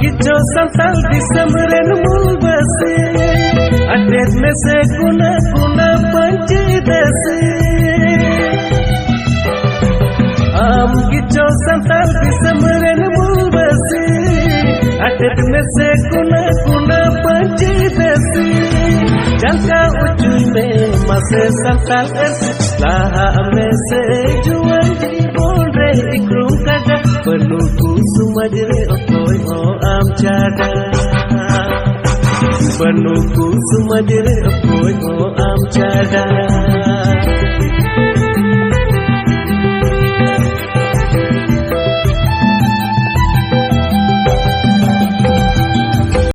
gijo santal di samren mulbasi adet में से गुना गुना पंची दसी am gijo santal di samren mulbasi adet में से गुना गुना पंची दसी jangka ujung में masih santal laha में से jual di bolre ikrum kada penunggu sumajre okoi ho am cada penunggu sumajre okoi ho am cada